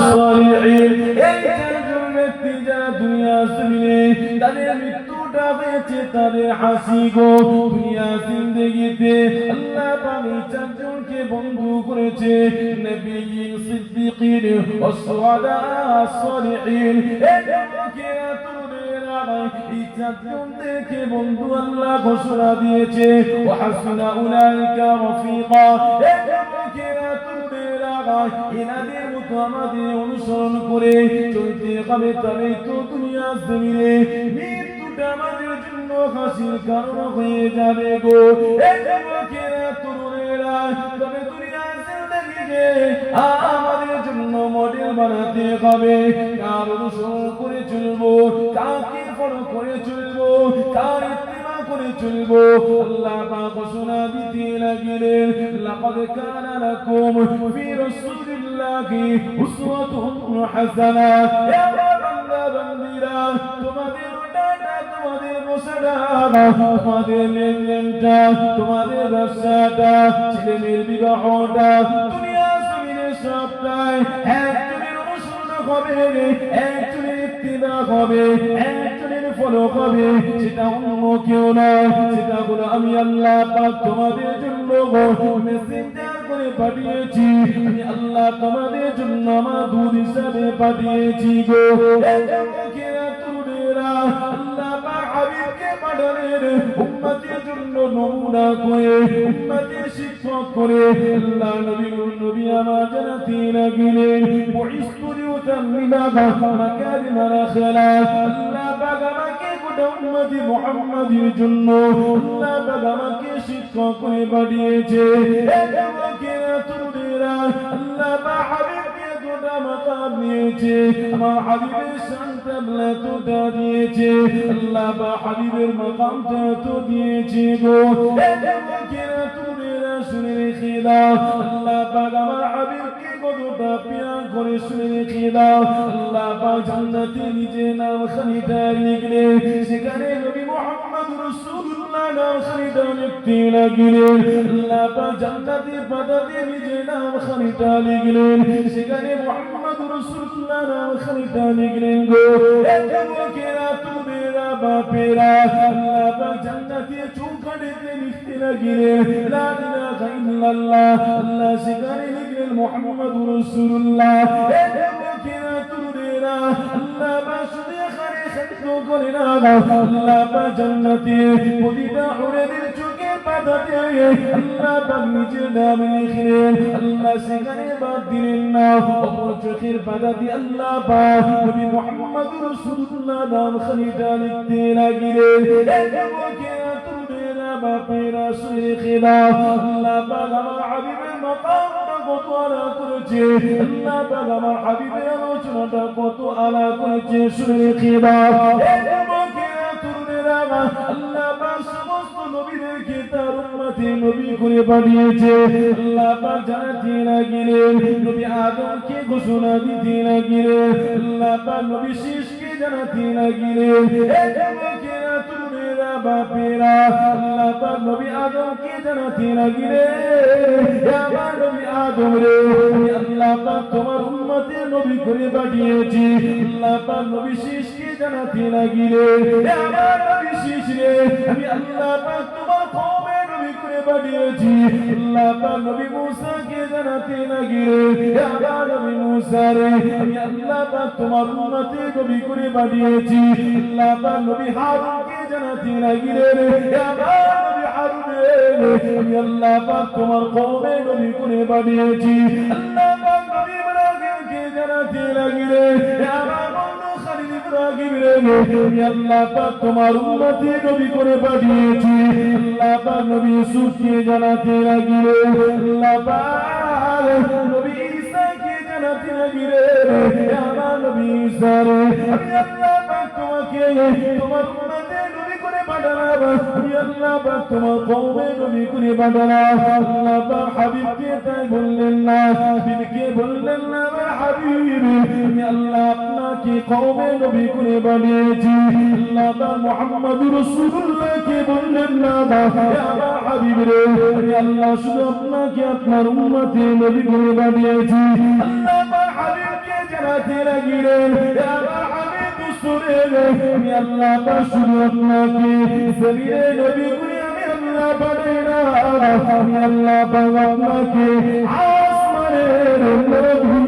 সালিহিন এই চারজন ব্যক্তি যারা দুনিয়া জমিনে তাদের মৃত্যুটা হয়েছে তাদের হাসি গো দুনিয়া জিন্দেগিতে আল্লাহ পাক এই চারজনকে বন্ধু করেছে নবীন সিদ্দিকিন ও শুহাদা সালিহিন এই চারজনদেরকে বন্ধু আল্লাহ ঘোষণা দিয়েছে ওয়া হাসনা উলাইকা রাফিকা এনাদের মতো আমাদের অনুসরণ করে চলতে হবে তবে তো দুনিয়া জমিনে মৃত্যুটা আমাদের জন্য হাসির কারণ হয়ে যাবে গো তরুণেরা তবে দুনিয়া জিন্দেগিকে আমাদের জন্য মডেল বানাতে হবে কার অনুসরণ করে চলবো কাকে ফলো করে চলবো কার ইত্তিবা করে চলবো আল্লাহ পাক ঘোষণা দিতে লাগলেন লাকাদ কানা লাকুম ফি রাসূলিল্লাহি উসওয়াতুন হাসানা ইয়া বান্দা বান্দিরা তোমাদের ডাটা তোমাদের বসাটা তোমাদের লেনদেনটা তোমাদের ব্যবসাটা ছেলেমেয়ের বিবাহটা দুনিয়া জমিনে সবটাই একজনের অনুসরণ হবে একজনের ইত্তিবা হবে একজনের ফলো হবে সেটা অন্য কেউ নয় সেটা হলো আমি আল্লাহ পাক তোমাদের জন্য মেসেঞ্জার করে পাঠিয়েছি আমি আল্লাহ তোমাদের জন্য আমার দূত হিসাবে পাঠিয়েছি গো আল্লাহ পাক হাবিবকে পাঠালেন উম্মতের জন্য নমুনা করে উম্মতের শিক্ষক করে আল্লাহ নবী আমার জানাতে লাগলেন বুইস্তু লিউতাম্মিমা মাকারিমাল আখলাক আল্লাহ পাক আমাকে গোটা উম্মতি মুহাম্মাদের জন্য আল্লাহ পাক আমাকে শিক্ষক করে পাঠিয়েছে আল্লাহ পাক হাবিবকে গোটা মাকাম দিয়েছে আমার হাবিবের শানটা এতটা দিয়েছে আল্লাহ পাক হাবিবের মাকামটা তো দিয়েছে গো শুনে রেখে দাও আল্লাহ পাক আমার হাবিবকে কতটা প্যার করে শুনে রেখে দাও আল্লাহ পাক জান্নাতে নিজে নাম খানিটা লিখলে সেখানে নবী মুহাম্মদ রাসূলুল্লাহ নাম খানিটা লিখতে লাগলেন আল্লাহ পাক জান্নাতে পাতাতে নিজে নাম খানিটা লিখলেন সেখানে মুহাম্মদ রাসূলুল্লাহ নাম খানিটা লিখলেন গো যুবকেরা তোমরা বাপেরা আল্লাহ পাক জান্নাতে চৌকাঠে লিখতে লাগলেন লা ইলাহা ইল্লাল্লাহ আল্লাহ সেখানে লিখলেন মুহাম্মদ রাসূলুল্লাহ যুবকেরা তোমরা আল্লাহ পাক শুধু এখানে সত্য করে না আল্লাহ পাক জান্নাতে প্রতিটা হুরেদের চোখে পাতাতে আল্লাহ পাক নিজের নাম লিখলেন আল্লাহ সেখানে বাদ দিলেন না অপর চোখের পাতাতে আল্লাহ পাক নবী মুহাম্মদ রাসূলুল্লাহ নাম খানিটা লিখতে লাগলেন যুবকেরা তোমরা বাপেরা শুনে খেলা আল্লাহ পাক আমার হাবিবের মাকামটা কত আলা করেছে আল্লাহ পাক আমার হাবিবের আলোচনাটা কত আলা করেছে শুনে খেলা যুবকেরা তোমরা আল্লাহ পাক সমস্ত নবীদেরকে তার উম্মতে নবী করে পাঠিয়েছে আল্লাহ পাক জানাতে লাগলেন নবী আদমকে ঘোষণা দিতে লাগলেন আল্লাহ পাক নবী শীষকে জানাতে লাগলেন যুবকেরা তোমরা বাপেরা আল্লাহ পাক নবী আদমকে জানাতে লাগলেন হে আমার নবী আদম রে আমি আল্লাহ পাক তোমার উম্মতে নবী করে পাঠিয়েছি আল্লাহ পাক নবী শীষকে জানাতে লাগলেন হে আমার নবী শীষ রে আমি আল্লাহ পাক তোমার কওমে নবী করে পাঠিয়েছি আল্লাহ পাক নবী মুসাকে জানাতে লাগলেন হে আমার নবী মুসা রে আমি আল্লাহ পাক তোমার উম্মতে নবী করে পাঠিয়েছি আল্লাহ পাক নবী হারুনকে জানাতে লাগলেন হে আমার নবী হারুন রে আমি আল্লাহ পাক তোমার কওমে নবী করে পাঠিয়েছি আল্লাহ পাক নবী ইব্রাহিমকে জানাতে লাগলেন হে আমার বন্ধু খালিল ইব্রাহিম রে আমি আল্লাহ পাক তোমার উম্মতে নবী করে পাঠিয়েছি আল্লাহ পাক নবী ইউসুফকে জানাতে লাগলেন আল্লাহ পাক নবী ঈসাকে জানাতে লাগলেন হে আমার নবী ঈসা রে আমি আল্লাহ পাক তোমাকে তোমার উম্মতে নবী করে পাঠালাম আমি আল্লাহ পাক তোমার কওমে নবী করে পাঠালাম আল্লাহ পাক হাবিবকে তাই বললেন না হাবিবকে বললেন না আমার হাবিব আমি আল্লাহ আপনাকে কওমে নবী করে পাঠিয়েছি আল্লাহ পাক মুহাম্মদ রাসূলুল্লাহকে বললেন না হে আমার হাবিব রে আমি আল্লাহ শুধু আপনাকে আপনার উম্মতে নবী করে পাঠিয়েছি আল্লাহ পাক হাবিবকে জানাতে লাগলেন আমার হাবিব শুনেন আমি আল্লাহ পাক শুধু আপনাকে জমিনে নবী করে আমি আল্লাহ বানাই না আমি আল্লাহ পাক আপনাকে আসমানের নবী